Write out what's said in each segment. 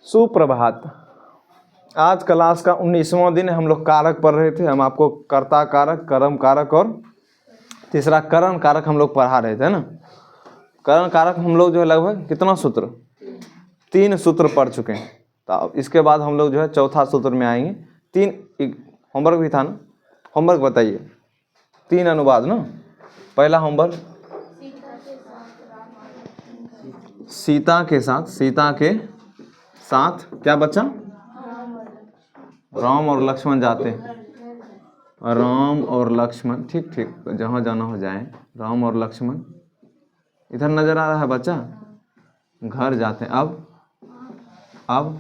सुप्रभात। आज क्लास का 19वां दिन है। हम लोग कारक पढ़ रहे थे। हम आपको कर्ता कारक, कर्म कारक और तीसरा करण कारक हम लोग पढ़ा रहे थे ना। करण कारक हम लोग जो है लगभग कितना सूत्र, 3 सूत्र पढ़ चुके हैं। तो इसके बाद हम लोग जो है चौथा सूत्र में आएंगे। 3 होमवर्क भी था ना, होमवर्क बताइए। 3 अनुवाद ना। पहला होमवर्क सीता के साथ क्या बच्चा, राम और लक्ष्मण जाते हैं। राम और लक्ष्मण, ठीक ठीक, जहाँ जाना हो जाए। राम और लक्ष्मण इधर नजर आ रहा है बच्चा, घर जाते हैं। अब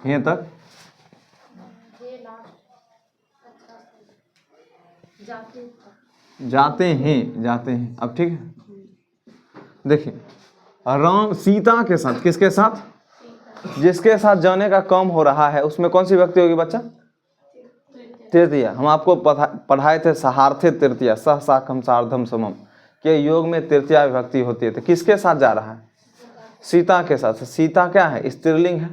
यहाँ तक जाते हैं। अब ठीक है, देखिए राम सीता के साथ, किसके साथ, जिसके साथ जाने का काम हो रहा है उसमें कौन सी व्यक्ति होगी बच्चा, तृतीया। हम आपको पढ़ाए थे सहार्थे तृतीया, सह साकम सार्धम समम के योग में तृतीया विभक्ति होती है। तो किसके साथ जा रहा है, सीता के साथ। सीता क्या है, स्त्रीलिंग है।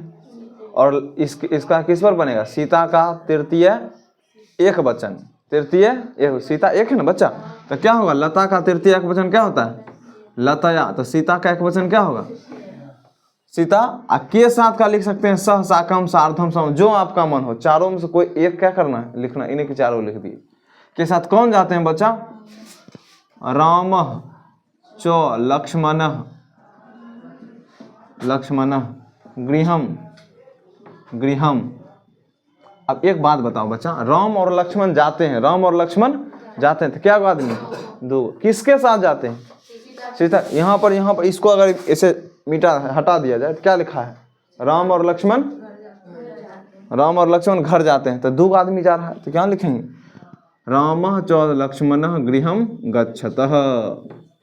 और इसका किस पर बनेगा, सीता का तृतीय एक वचन, तृतीय एक, सीता एक है ना बच्चा। तो क्या होगा, लता का तृतीय एक वचन क्या होता है, लतया। तो सीता का एक वचन क्या होगा, सीता। के साथ का लिख सकते हैं सह साकम सार्धम समम, जो आपका मन हो। चारों में से कोई एक क्या करना है, लिखना। इन्हीं के चारों लिख दिए। के साथ कौन जाते हैं बच्चा, राम च लक्ष्मण गृहम। अब एक बात बताओ बच्चा, राम और लक्ष्मण जाते हैं, तो क्या आदमी, 2। किसके साथ जाते हैं, सीता। यहाँ पर इसको अगर ऐसे हटा दिया जाए तो क्या लिखा है, राम और लक्ष्मण घर जाते हैं। तो 2 आदमी जा रहा है, तो क्या लिखेंगे, राम च लक्ष्मण गृहम गच्छतः।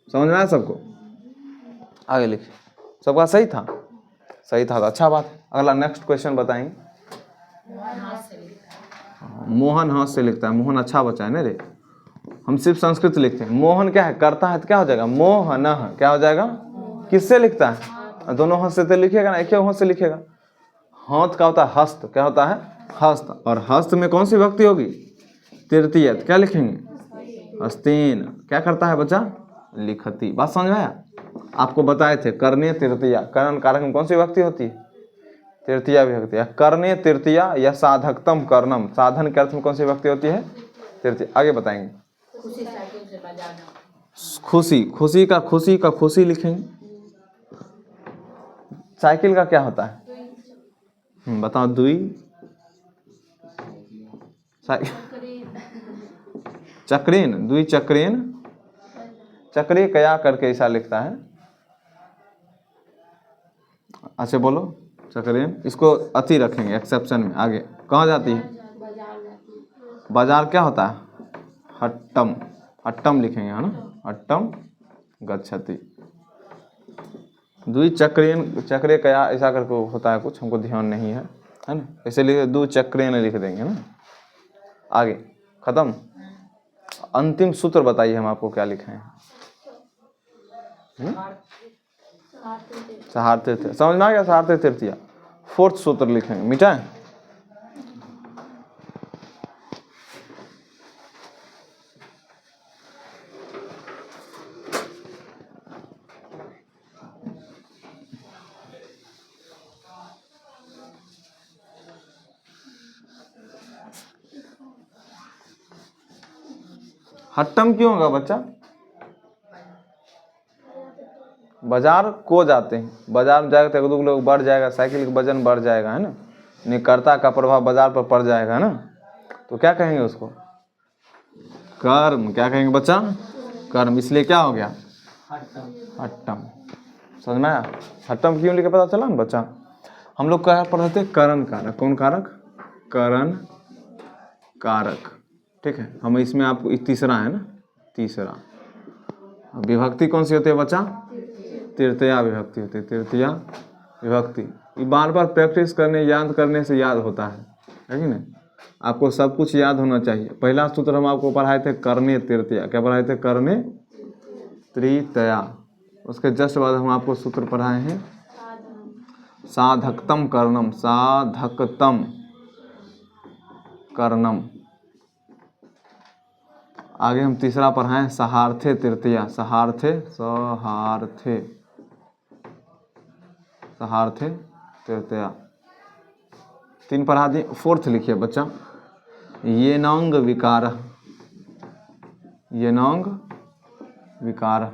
समझ में आया सबको, आगे लिखे। सबका सही था तो अच्छा बात है। अगला नेक्स्ट क्वेश्चन बताएंगे। मोहन हाथ से लिखता है। मोहन अच्छा बच्चा है ना रे। हम सिर्फ संस्कृत लिखते हैं। मोहन क्या है, करता है, तो क्या हो जाएगा, मोहन। क्या हो जाएगा, किससे लिखता है, दोनों हाथ से तो लिखेगा ना, एक ही हाथ से लिखेगा। हाथ का होता है हस्त, क्या होता है, हस्त। और हस्त में कौन सी विभक्ति होगी, तृतीय। क्या लिखेंगे, हस्तेन। क्या करता है बच्चा, लिखती। बात समझ में आया। आपको बताए थे करने तृतीया, करण कारक में कौन सी विभक्ति होती है, तृतीया विभक्ति। करने तृतीया या साधकतम कर्णम, साधन के अर्थ में कौन सी विभक्ति होती है, तृतीया। आगे बताएंगे। खुशी का खुशी लिखेंगे। साइकिल का क्या होता है, बताओ, दुई। चक्रेन, दुई चक्रेन, चक्रे कया करके ऐसा लिखता है। अच्छा बोलो, चक्रेन। इसको अति रखेंगे एक्सेप्शन में। आगे कहाँ जाती है, बाजार। क्या होता है, हट्टम लिखेंगे, है ना, हट्टम गच्छति। द्वि चक्रेन, चक्रे कया ऐसा करके होता है कुछ, हमको ध्यान नहीं है ना। ऐसे लिखे, 2 चक्रेन लिख देंगे ना। आगे खत्म। अंतिम सूत्र बताइए, हम आपको क्या लिखे हैं। सहार्थे, समझ में आ गया, सहार्थे तृतीया। 4th सूत्र लिखेंगे, मिटाएं। हट्टम क्यों होगा बच्चा, बाजार को जाते हैं। बाजार में जाएगा तो 1-2 लोग बढ़ जाएगा, साइकिल का वजन बढ़ जाएगा, है ना। निकर्ता का प्रभाव बाजार पर पड़ जाएगा, है ना। तो क्या कहेंगे उसको, कर्म। क्या कहेंगे बच्चा, कर्म। इसलिए क्या हो गया, हट्टम। समझ में आया। हट्टम क्यों लिखे, पता चला ना बच्चा। हम लोग क्या पढ़ रहे थे, करण कारक। कौन कारक, करण कारक, ठीक है। हम इसमें आपको तीसरा है ना, तीसरा विभक्ति कौन सी होती है बच्चा, तृतीया विभक्ति होती है, तृतीया विभक्ति। ये बार बार प्रैक्टिस करने, याद करने से याद होता है कि नहीं। आपको सब कुछ याद होना चाहिए। पहला सूत्र हम आपको पढ़ाए थे करने तृतीया। क्या पढ़ाए थे, करने तृतीया। उसके जस्ट बाद हम आपको सूत्र पढ़ाए हैं साधकतम कर्णम, साधकतम कर्णम। आगे हम तीसरा पढ़ाएं सहार्थे तृतीया, सहार्थे सहार्थे सहार्थे तृतीया। 3 पढ़ा दिए। 4th लिखिए बच्चा, येनांग विकार, येनांग विकार।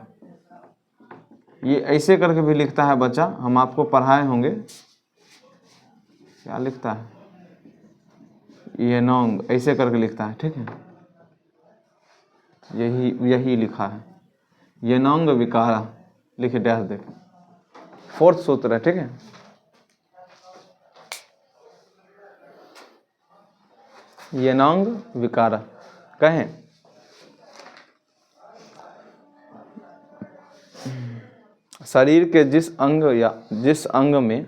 ये ऐसे करके भी लिखता है बच्चा, हम आपको पढ़ाए होंगे। क्या लिखता है? येनांग ऐसे करके लिखता है, ठीक है, यही लिखा है, येनांग विकार। लिखिए डैश देख, 4th सूत्र है, ठीक है। येनांग विकार कहें शरीर के जिस अंग या जिस अंग में,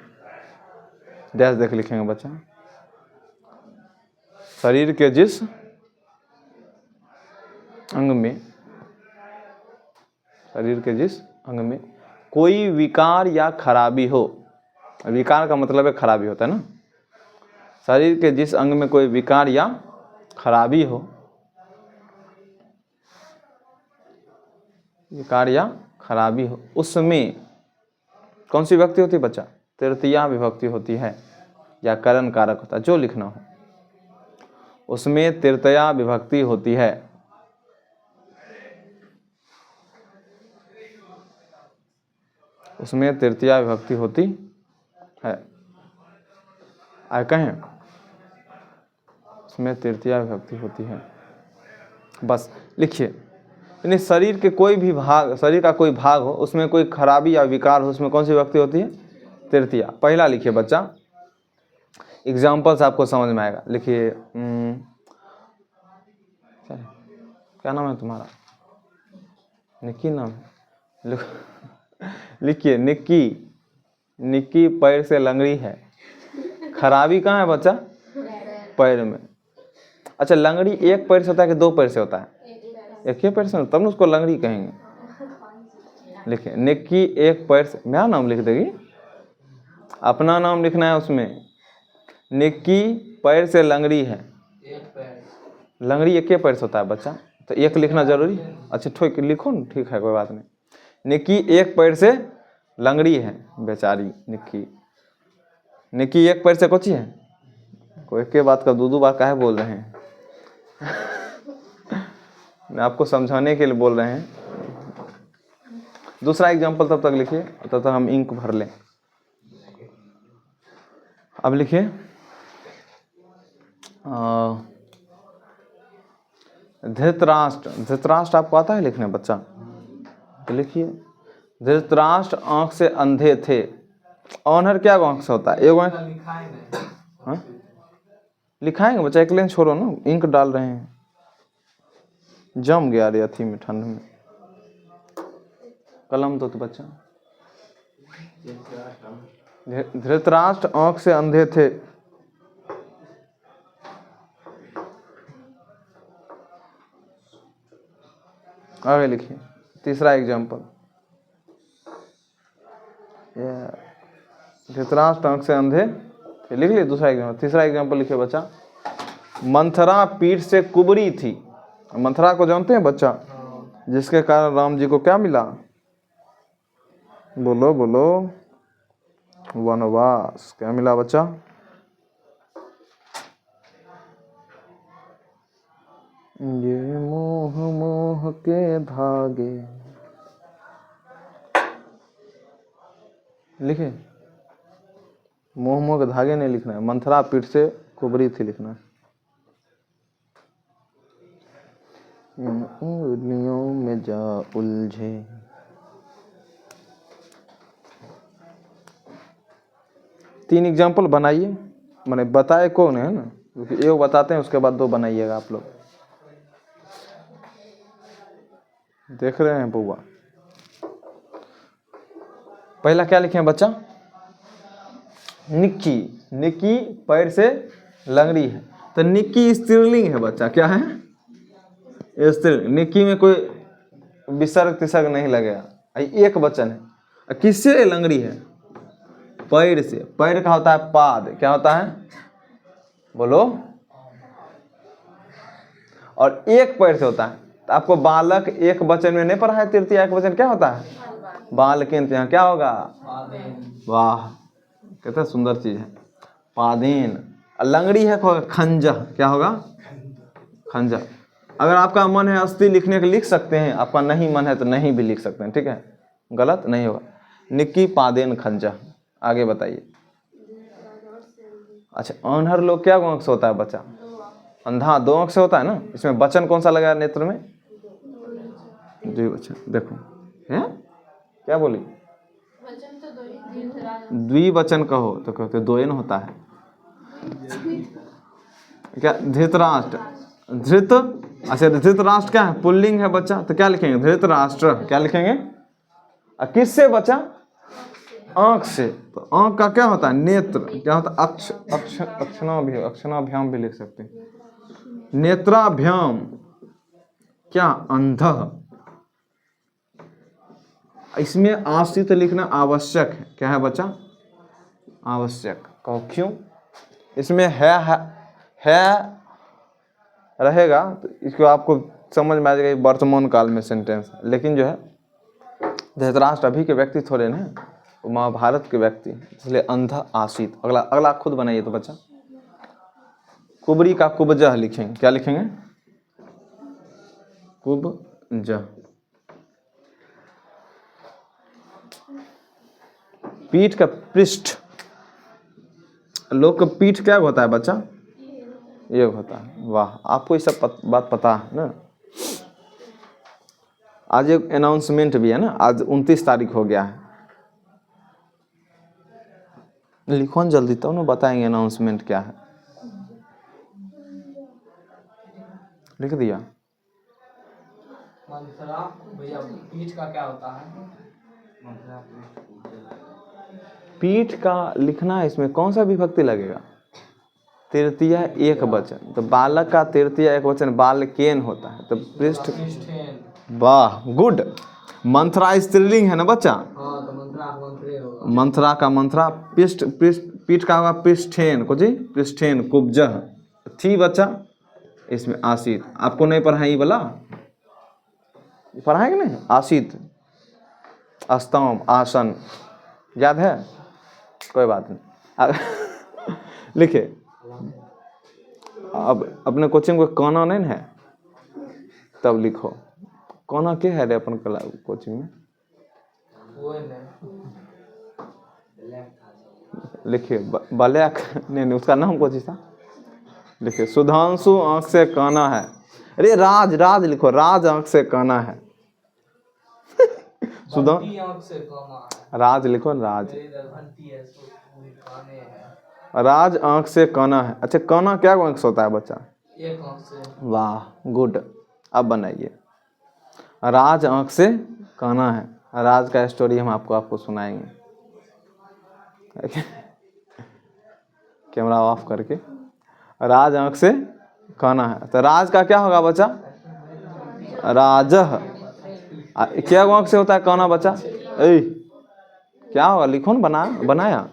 डैश देख लिखेंगे बच्चा, शरीर के जिस अंग में, शरीर के जिस अंग में कोई विकार या खराबी हो, विकार का मतलब है खराबी होता है ना, शरीर के जिस अंग में कोई विकार या खराबी हो, विकार या खराबी हो, उसमें कौन सी विभक्ति होती है बच्चा? तृतीया विभक्ति होती है, या करण कारक होता है, जो लिखना हो उसमें तृतीया विभक्ति होती है। उसमें तृतीया विभक्ति होती है, कहें उसमें तृतीया विभक्ति होती है। बस लिखिए, यानी शरीर के कोई भी भाग, शरीर का कोई भाग हो, उसमें कोई खराबी या विकार हो, उसमें कौन सी विभक्ति होती है? तृतीया। पहला लिखिए बच्चा, एग्जाम्पल्स आपको समझ में आएगा। लिखिए, क्या नाम है तुम्हारा? निक्की नाम है। लिखिए, निक्की, निक्की पैर से लंगड़ी है। खराबी कहाँ है बच्चा? पैर में। अच्छा, लंगड़ी एक पैर से होता है कि 2 पैर से होता है? एक ही पैर से, तब ना उसको लंगड़ी कहेंगे। लिखिए, निक्की एक पैर से, मेरा नाम लिख देगी, अपना नाम लिखना है उसमें। निक्की पैर से लंगड़ी है। लंगड़ी एक ही पैर से होता है बच्चा, तो एक लिखना जरूरी। अच्छा ठीक, लिखो ना, ठीक है, कोई बात नहीं। निक्की एक पैर से लंगड़ी है, बेचारी निक्की। निक्की एक पैर से कोची है? कोई एक के बात का 2 बार काहे बोल रहे हैं? मैं आपको समझाने के लिए बोल रहे हैं। दूसरा एग्जांपल तब तक लिखिए, तब तक हम इंक भर लें। अब लिखिए, धृतराष्ट्र। धृतराष्ट्र आपको आता है लिखने बच्चा? तो लिखिए, धृतराष्ट्र आंख से अंधे थे। ऑनर क्या आंख से होता है? एगो हाँ लिखाएंगे बच्चा, एक लाइन छोड़ो ना, इंक डाल रहे हैं। जम गया रे अथी में, ठंड में। कलम तो बच्चा। धृतराष्ट्र आंख से अंधे थे। आगे लिखिए, तीसरा एग्जाम्पल। धृतराष्ट्र आंख से अंधे, लिख लिया दूसरा एग्जाम्पल। तीसरा एग्जाम्पल लिखिए बच्चा, मंथरा पीठ से कुबरी थी। मंथरा को जानते हैं बच्चा? जिसके कारण राम जी को क्या मिला? बोलो बोलो, वनवास। क्या मिला बच्चा? ये मोह मोह के धागे। लिखे, मोह मोह के धागे नहीं लिखना है, मंथरा पीठ से कुबरी थी लिखना है। उंगलियों में जा उलझे। तीन एग्जाम्पल बनाइए, मैंने बताए कौन है ना, क्योंकि एक बताते हैं उसके बाद 2 बनाइएगा आप लोग। देख रहे हैं बुआ? पहला क्या लिखे हैं बच्चा? निक्की। निक्की पैर से लंगड़ी है, तो निक्की स्त्रीलिंग है बच्चा। क्या है? स्त्रीलिंग। निक्की में कोई विसर्ग तिसर्ग नहीं लगेगा, एक वचन है। किससे लंगड़ी है? पैर से, पैर का होता है पाद, क्या होता है बोलो, और एक पैर से होता है। तो आपको बालक एक वचन में नहीं पढ़ा है, तृतीया एक वचन क्या होता है, बालकेन, यहाँ क्या होगा, वाह कितना सुंदर चीज है, पादेन। लंगड़ी है खंजा, क्या होगा, खंजा। अगर आपका मन है अस्थि लिखने के लिख सकते हैं, आपका नहीं मन है तो नहीं भी लिख सकते हैं, ठीक है, गलत नहीं होगा। निक्की पादेन खंजा। आगे बताइए। अच्छा, अनहर लोग क्या आंख से होता है बच्चा, अंधा 2 आंख से होता है ना। इसमें वचन कौन सा लगा है नेत्र में, द्विवचन। देखो है क्या बोली, द्विवचन कहो तो कहते द्वयन होता है। क्या धृतराष्ट्र, धृत, अच्छा धृतराष्ट्र क्या है, पुल्लिंग है बच्चा, तो क्या लिखेंगे धृतराष्ट्र, क्या लिखेंगे, किससे बच्चा, आंख से। तो आंख का क्या होता है नेत्र, क्या होता है अक्ष, अक्ष अक्षणाभ्याम, अक्षणाभ्याम भी लिख सकते हैं, नेत्राभ्याम, क्या अंधः। इसमें आश्रित लिखना आवश्यक है, क्या है बच्चा, आवश्यक। कहो क्यों, इसमें है रहेगा तो इसको आपको समझ में आ जाएगा वर्तमान काल में सेंटेंस, लेकिन जो है धृतराष्ट्र अभी के व्यक्ति थोड़े ना, वो महाभारत के व्यक्ति, इसलिए अंधा आशित। अगला अगला खुद बनाइए तो बच्चा। कुबरी का कुबजह लिखेंगे, क्या लिखेंगे, कुबजह। पीठ का पृष्ठ, लोग का पीठ क्या होता है बच्चा, ये होता है। वाह, आपको ये सब बात पता है ना। आज एक अनाउंसमेंट भी है ना, आज 29 तारीख हो गया है, लिखो न जल्दी तब ना बताएंगे अनाउंसमेंट क्या है। लिख दिया। मंथरा भैया, पीठ का क्या होता है, पीठ का लिखना है, इसमें कौन सा विभक्ति लगेगा, तृतीया एक वचन। तो बालक का तृतीया एक वचन बालकेन होता है, तो पृष्ठ, वाह गुड। मंथरा स्त्रीलिंग है ना बच्चा, हाँ तो मंथरा होगा, मंथरा का मंथरा, पृष्ठ पीठ का होगा पृष्ठेन, को जी पृष्ठेन कुब्जह थी बच्चा। इसमें आशित, आपको नहीं पढ़ाई वाला, पढ़ाएंगे नहीं, आशित, स्तंभ, आसन, याद है, कोई बात नहीं। लिखे, अब अपने कोचिंग को काना नहीं है, तब लिखो काना के है रे अपन कला कोचिंग में, लिखिए ब्लैक नहीं, उसका नाम कोचिंग था, लिखिए सुधांशु आंख से काना है। अरे राज, राज लिखो, राज आंख से काना है। राज लिखो, राज, राज आंख से काना है। अच्छा काना क्या आंख से होता है बच्चा, एक आंख से, वाह गुड। अब बनाइए, राज आंख से काना है। राज का स्टोरी हम आपको सुनाएंगे। कैमरा ऑफ करके, राज आंख से काना है। तो राज का क्या होगा बच्चा, राजह। क्या आंख से होता है काना बच्चा, ए क्या होगा, लिखो ना, बनाया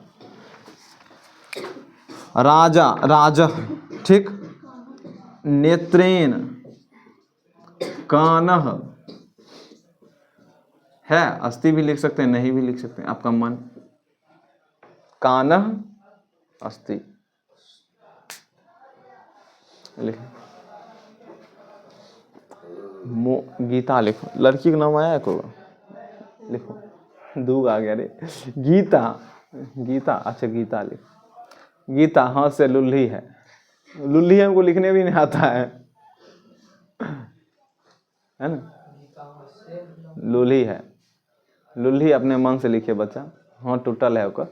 राजा, राजह, ठीक। नेत्रेन कानह है, अस्थि भी लिख सकते हैं, नहीं भी लिख सकते हैं, आपका मन। कानह अस्थि लिखो। गीता लिखो, लड़की का नाम आया को लिखो, दूग आ गया रे, गीता, गीता, अच्छा गीता लिखो। गीता हाँ से लुल्ही है, लुल्ही हमको लिखने भी नहीं आता है ना, लुल्ही है, लुल्ही अपने मन से लिखे बच्चा, हाँ टूटल है ओकर।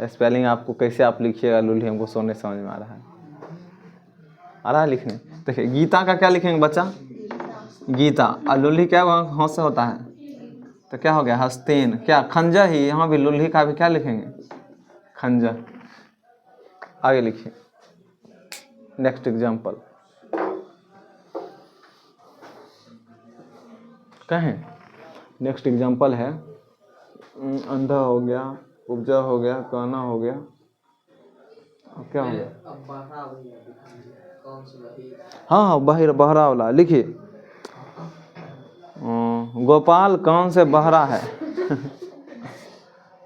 स्पेलिंग आपको कैसे आप लिखिएगा लुल्ही, हमको सोने समझ में आ रहा है लिखने। देखिए गीता का क्या लिखेंगे बच्चा, गीता, और लुल्ही क्या हाँ से होता है, तो क्या हो गया हस्तेन, क्या खंजा ही, यहाँ भी लुल्ही का भी क्या लिखेंगे, खंजा। आगे लिखिए नेक्स्ट एग्जाम्पल। कहें नेक्स्ट एग्जांपल है अंधा हो गया, उपजा हो गया, काना हो गया, और क्या हो गया? अब बहरा भैया दिखाइए कौन सी बही? हाँ बहरा वाला लिखिए। गोपाल कौन से बहरा है?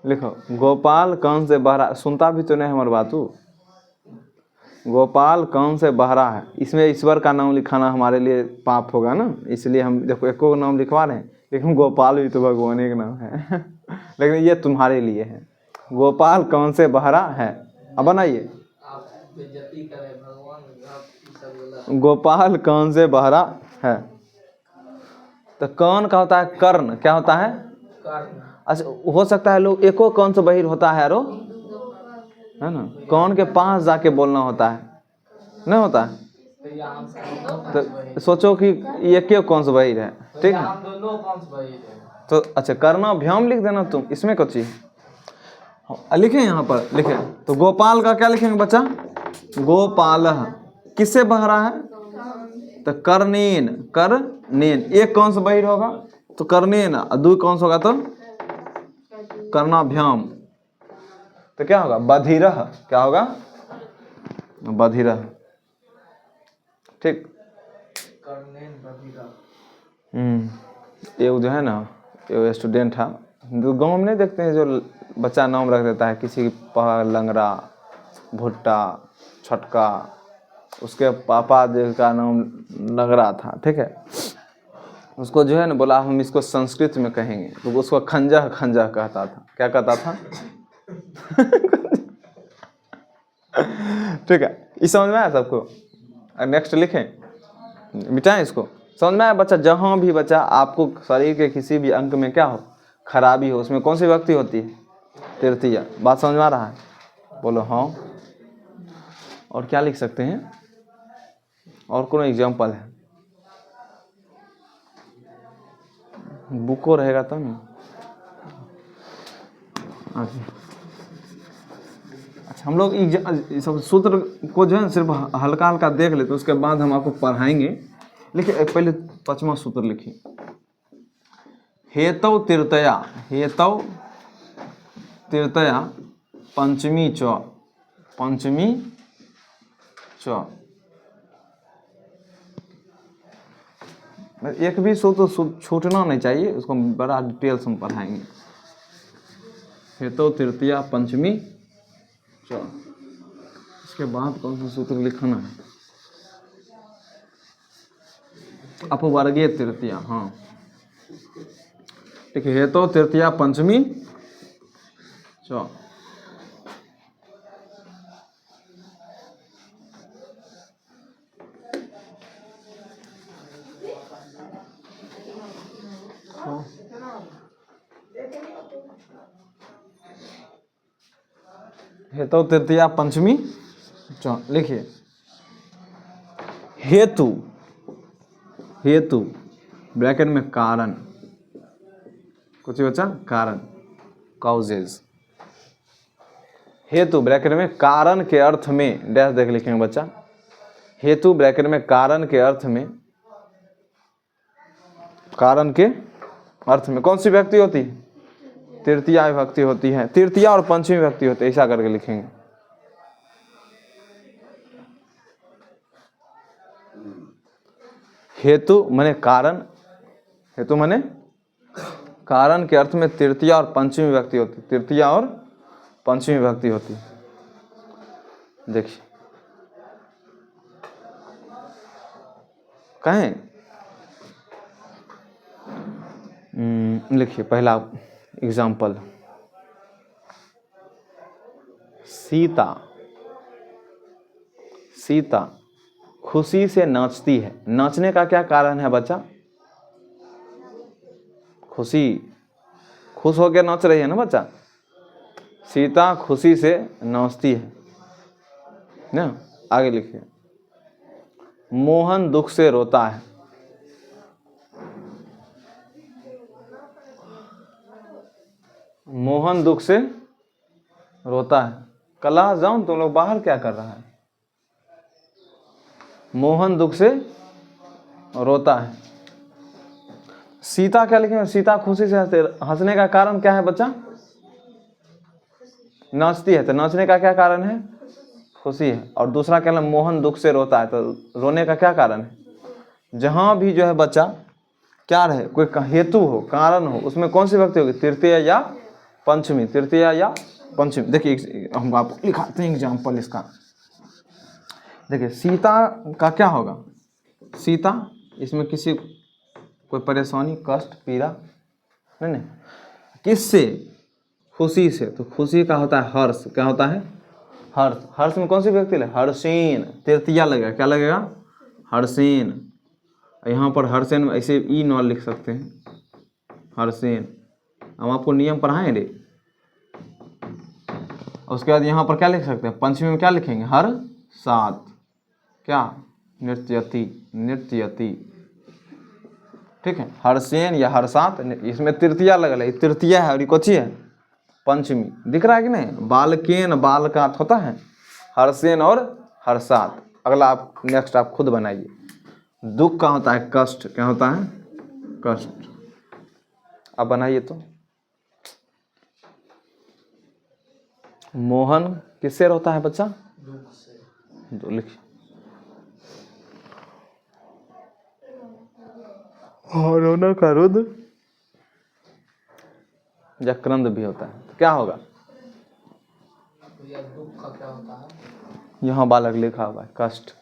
लिखो गोपाल कौन से बहरा, सुनता भी तो नहीं हमारी बात तू। गोपाल कौन से बहरा है, इसमें ईश्वर का नाम लिखाना हमारे लिए पाप होगा ना, इसलिए हम देखो एको नाम लिखवा रहे हैं, लेकिन गोपाल भी तो भगवान का नाम है। लेकिन ये तुम्हारे लिए है। गोपाल कौन से बहरा है, अब बनाइए। आप बेइज्जती करें भगवान, आप ये सब गलत। गोपाल कौन से बहरा है, तो कौन का होता है कर्ण, क्या होता है? कर्ण। अच्छा हो सकता है लोग एको कौन सा बहिर होता है रो, है ना, कौन के पास जाके बोलना होता है, नहीं होता है? तो यहाँ हम दोनों कौन सी बही? तो सोचो कि ये क्यों कौन सा बहिर है, तो ठीक यहाँ है। हम दोनों कौन सी बही है? तो अच्छा कर्णाभ्याम लिख देना तुम, इसमें कुछ चीज लिखे यहाँ पर लिखे। तो गोपाल का क्या लिखेंगे बच्चा? गोपाल किससे बहरा है? तो कर्णेन, कर्णेन एक कौन सा बहिर होगा? तो कर्णेन, और दो कौन सा होगा? तो कर्णाभ्याम, तो क्या होगा? बधिरः, क्या होगा? बधिरः, ठीक। कर्णेन बधिरा। ये जो है ना, ये स्टूडेंट है, जो गाँव में नहीं देखते हैं, जो बच्चा नाम रख देता है किसी की, लंगड़ा, भुट्टा, छटका, उसके पापा जिसका नाम लंगड़ा था, ठीक है, उसको जो है ना बोला हम इसको संस्कृत में कहेंगे, तो उसको खंजा खंजा कहता था। क्या कहता था? ठीक है, इस समझ में आया सबको? नेक्स्ट लिखें, मिटाएं इसको। समझ में आया बच्चा? जहाँ भी बच्चा आपको शरीर के किसी भी अंग में क्या हो, खराबी हो, उसमें कौन सी व्यक्ति होती है? तृतीया। बात समझ में आ रहा है? बोलो हाँ। और क्या लिख सकते हैं? और कौन एग्जाम्पल है? बुको रहेगा तब ना। अच्छा हम लोग इस सब सूत्र को जो है सिर्फ हल्का हल्का देख लेते, उसके बाद हम आपको पढ़ाएंगे। लिखिए पहले 5वां सूत्र लिखिए। हेतौ तृतीया, हेतौ तृतीया पंचमी च, पंचमी च। एक भी सूत्र छूटना नहीं चाहिए, उसको बड़ा डिटेल से हम पढ़ाएंगे। हेतु तृतीया पंचमी च, इसके बाद कौन सा सूत्र लिखना है? अपवर्गीय तृतीया, हाँ ठीक है। हेतु तृतीया पंचमी च, हेतु तृतीया पंचमी च। लिखिए हेतु, हेतु ब्रैकेट में कारण, कुछ बच्चा कारण, कॉजेज। हेतु ब्रैकेट में कारण के अर्थ में डैश देख लिखेंगे बच्चा। हेतु ब्रैकेट में कारण के अर्थ में, कारण के अर्थ में कौन सी व्यक्ति होती है? तृतीया विभक्ति होती है। तृतीया और पंचमी विभक्ति होती है, ऐसा करके लिखेंगे। हेतु माने कारण, हेतु माने कारण के अर्थ में तृतीया और पंचमी विभक्ति होती है, तृतीया और पंचमी विभक्ति होती है। देखिए कहें, लिखिए पहला एग्जाम्पल। सीता, सीता खुशी से नाचती है। नाचने का क्या कारण है बच्चा? खुशी, खुश होकर नाच रही है ना बच्चा। सीता खुशी से नाचती है ना। आगे लिखिए मोहन दुख से रोता है। मोहन दुख से रोता है। क्लास जाऊं, तुम लोग बाहर क्या कर रहा है? मोहन दुख से रोता है। सीता क्या लिखेंगे? सीता खुशी से हंसते। हंसने का कारण क्या है बच्चा? नाचती है, तो नाचने का क्या कारण है? खुशी है। और दूसरा क्या है? मोहन दुख से रोता है, तो रोने का क्या कारण है? जहां भी जो है बच्चा क्या रहे, कोई हेतु हो, कारण हो, उसमें कौन सी विभक्ति होगी? तृतीय या पंचमी। तृतीय या पंचमी। देखिए हम आपको लिखाते हैं एग्जाम्पल इसका। देखिए सीता का क्या होगा? सीता, इसमें किसी कोई परेशानी, कष्ट, पीड़ा नहीं। किससे? खुशी से। तो खुशी का होता है हर्ष। क्या होता है? हर्ष। हर्ष में कौन सी व्यक्ति है? हर्षेन। तृतीया लगेगा। क्या लगेगा? हर्षेन। यहाँ पर हर्षेन ऐसे ई नॉल लिख सकते हैं, हर्षेन। हम आपको नियम पढ़ाएं रे। उसके बाद यहाँ पर क्या लिख सकते हैं? पंचमी में क्या लिखेंगे? हर सात। क्या? नृत्यति। नृत्यति। ठीक है, हर्षेन या हर्षात। इसमें तृतीया लगल है, तृतीया है और ये कौची है? पंचमी। दिख रहा है कि नहीं? बालकेन, बालकात होता है, हर्षेन और हर्षात। अगला आप नेक्स्ट आप खुद बनाइए। दुख का होता है कष्ट। क्या होता है? कष्ट। आप बनाइए तो। मोहन किससे रोता है बच्चा? दुख से। तो लिखिए। और रोना का रुद्र या क्रंद भी होता है, तो क्या होगा? भैया दुख का क्या होता है? यहाँ बालक लिखा हुआ है कष्ट।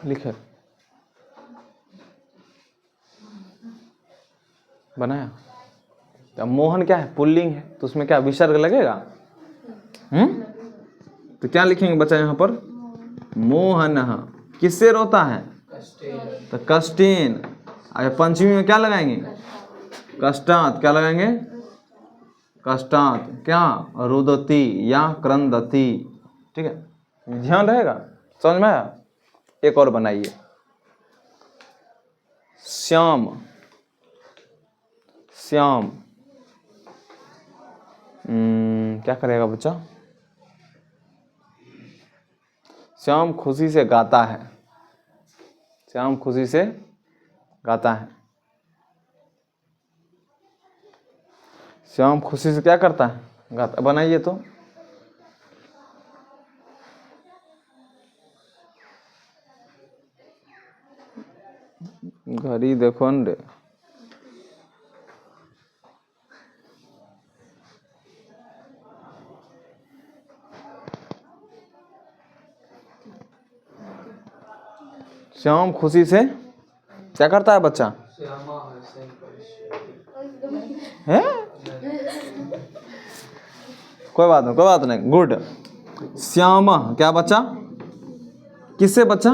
लिखे बनाया। तो मोहन क्या है? पुल्लिंग है, तो उसमें क्या विसर्ग लगेगा? तो क्या लिखेंगे बच्चा यहाँ पर? मोहन। किससे रोता है? कष्टेन। तो कष्टेन। अरे पंचमी में क्या लगाएंगे? कष्टात। क्या लगाएंगे? कष्टात। क्या? रुदती या क्रंदती। ठीक है, ध्यान रहेगा, समझ में आया? एक और बनाइए। श्याम। श्याम क्या करेगा बच्चा? श्याम खुशी से गाता है। श्याम खुशी से गाता है। श्याम खुशी से क्या करता है? गाता। बनाइए तो। घड़ी देखो न रे। श्याम खुशी से क्या करता है बच्चा? श्यामा है सेन है? कोई बात नहीं, कोई बात नहीं, गुड। श्यामा क्या बच्चा? किससे बच्चा?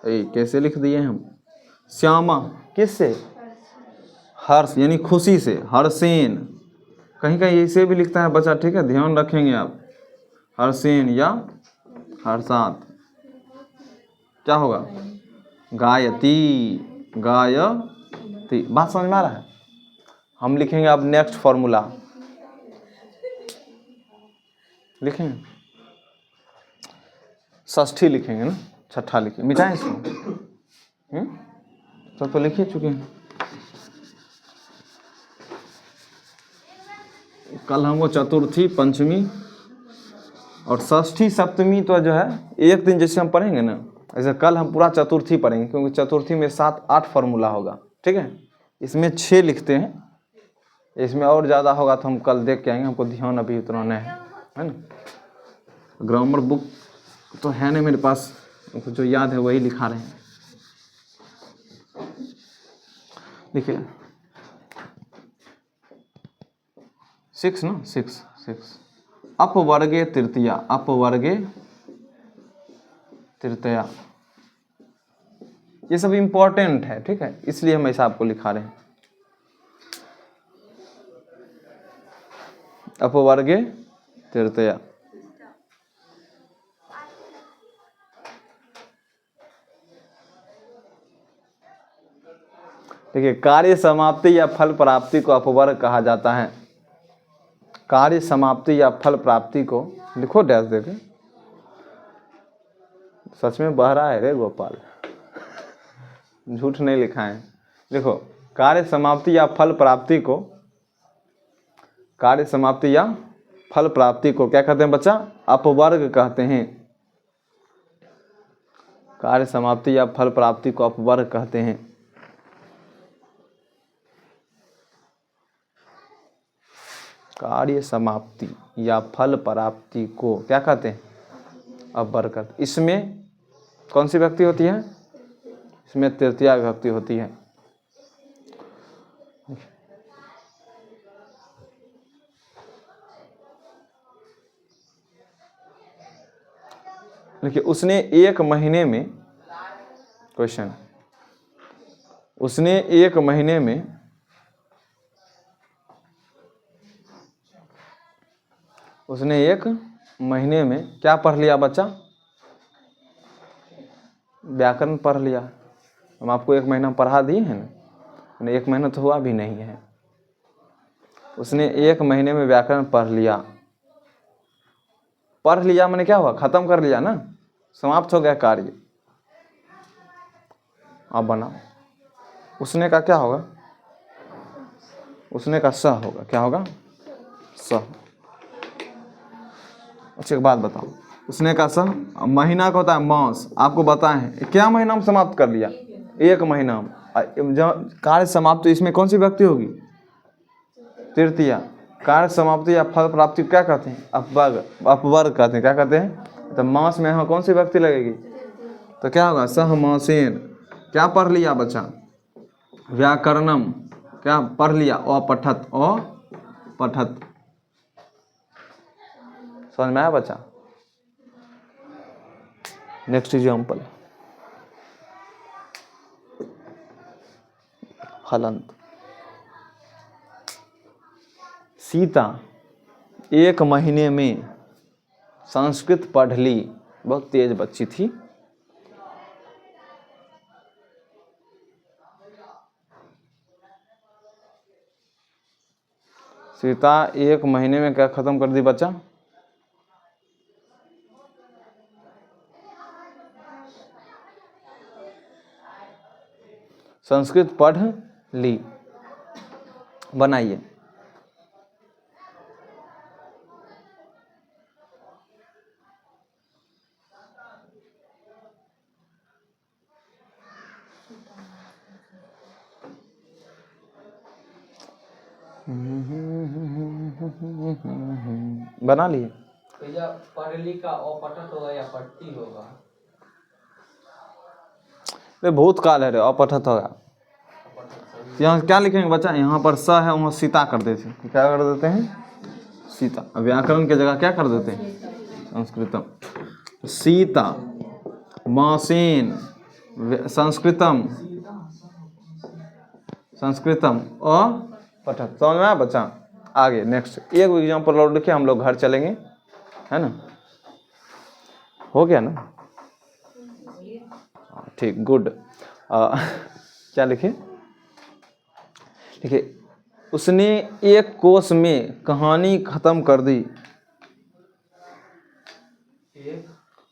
कैसे लिख दिए हम? श्यामा किससे? हर्ष यानी खुशी से। हर्षेन। कहीं कहीं ऐसे भी लिखता है बच्चा, ठीक है, ध्यान रखेंगे आप। हर्षेन या हर्षात। क्या होगा? गायती। गायती। बात समझ में आ रहा है? हम लिखेंगे अब नेक्स्ट फॉर्मूला। लिखेंगे षष्ठी लिखेंगे ना, छठा लिखिए, मिटाएं इसको। तो लिखिए चुके हैं। कल हमको चतुर्थी, पंचमी और षष्ठी सप्तमी तो जो है एक दिन जैसे हम पढ़ेंगे ना, ऐसे कल हम पूरा चतुर्थी पढ़ेंगे, क्योंकि चतुर्थी में 7-8 फॉर्मूला होगा। ठीक है, इसमें 6 लिखते हैं, इसमें और ज़्यादा होगा तो हम कल देख के आएंगे, हमको ध्यान अभी उतना नहीं है ना। ग्रामर बुक तो है नहीं मेरे पास, जो याद है वही लिखा रहे हैं। देखिए 6 ना, 6 अपवर्गे तृतीया। अपवर्गे तृतीया, ये सब इंपॉर्टेंट है, ठीक है, इसलिए हम ऐसा आपको लिखा रहे हैं। अपवर्गे तृतीया। देखिए कार्य समाप्ति या फल प्राप्ति को अपवर्ग कहा जाता है। कार्य समाप्ति या फल प्राप्ति को लिखो डैश देके, सच में बह रहा है रे गोपाल, झूठ नहीं लिखा है। देखो, कार्य समाप्ति या फल प्राप्ति को, कार्य समाप्ति या फल प्राप्ति को क्या कहते हैं बच्चा? अपवर्ग कहते हैं। कार्य समाप्ति या फल प्राप्ति को अपवर्ग कहते हैं। कार्य समाप्ति या फल प्राप्ति को क्या कहते हैं? अपवर्ग कहते हैं। इसमें कौन सी विभक्ति होती है? इसमें तृतीया विभक्ति होती है। देखिए, उसने एक महीने में, क्वेश्चन, उसने एक महीने में क्या पढ़ लिया बच्चा? व्याकरण पढ़ लिया। हम आपको एक महीना पढ़ा दिए हैं ना, एक महीना तो हुआ भी नहीं है। उसने एक महीने में व्याकरण पढ़ लिया। पढ़ लिया मैंने क्या हुआ? खत्म कर लिया ना, समाप्त हो गया कार्य। अब बनाओ, उसने का क्या होगा? उसने का स होगा। क्या होगा? स। अच्छा एक बात बताओ, उसने का स, महीना का होता है मास। आपको बताएं क्या महीना में समाप्त कर लिया? एक महीना में। जब कार्य समाप्त, इसमें कौन सी व्यक्ति होगी? तृतीया। कार्य समाप्ति या फल प्राप्ति क्या कहते हैं? अपवर्ग कहते हैं। क्या कहते हैं? तो मास में यहाँ कौन सी व्यक्ति लगेगी? तो क्या होगा? सह मासेन। क्या पढ़ लिया बच्चा? व्याकरणम। क्या पढ़ लिया? अपठत। अपठत। समझ में आया बच्चा? Next example, हलंत। सीता एक महीने में संस्कृत पढ़ ली। बहुत तेज बच्ची थी। सीता एक महीने में क्या खत्म कर दी बच्चा? संस्कृत पढ़ ली। बनाइए। बना लिए। भैया पढ़ली का अपठत होगा या पट्टी होगा? भूतकाल है रे, अपठत होगा। यहाँ क्या लिखेंगे बच्चा? यहाँ पर स है, वहाँ सीता कर देते हैं। क्या कर देते हैं? सीता। अब व्याकरण की जगह क्या कर देते हैं? संस्कृतम। सीता मासेन संस्कृतम। संस्कृतम अपठत। समझ में आया बच्चा? आगे नेक्स्ट एक एग्जाम्पल और लिखे, हम लोग घर चलेंगे, है ना? हो गया ना? ठीक, गुड। क्या लिखे? देखिए, उसने एक कोस में कहानी खत्म कर दी।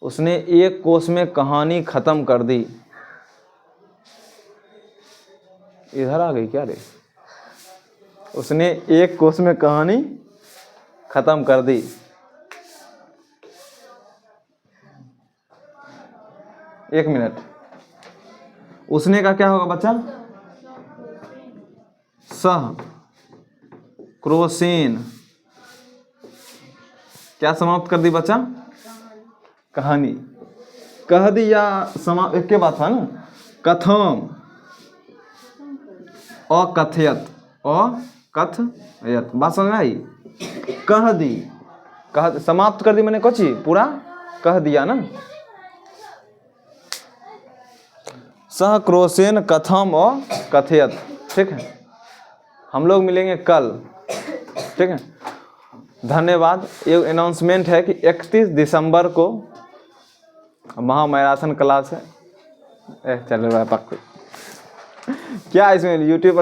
उसने एक कोस में कहानी खत्म कर दी। इधर आ गई क्या रे? उसने एक कोस में कहानी खत्म कर दी। एक मिनट। उसने का क्या होगा बच्चा? सह क्रोसेन। क्या समाप्त कर दी बच्चा? कहानी। कह दी या समाप्त एक के बात था ना? कथम अकथयत। अकथयत। बात समझ में आई? कह दी, कह समाप्त कर दी मैंने कुछ ही पूरा कह दिया ना। सह क्रोसेन कथम और कथयत। ठीक है, हम लोग मिलेंगे कल। ठीक है, धन्यवाद। एक अनाउंसमेंट है कि 31 दिसंबर को महामैराथन क्लास है। चल रहा है पक्का। क्या इसमें यूट्यूब पर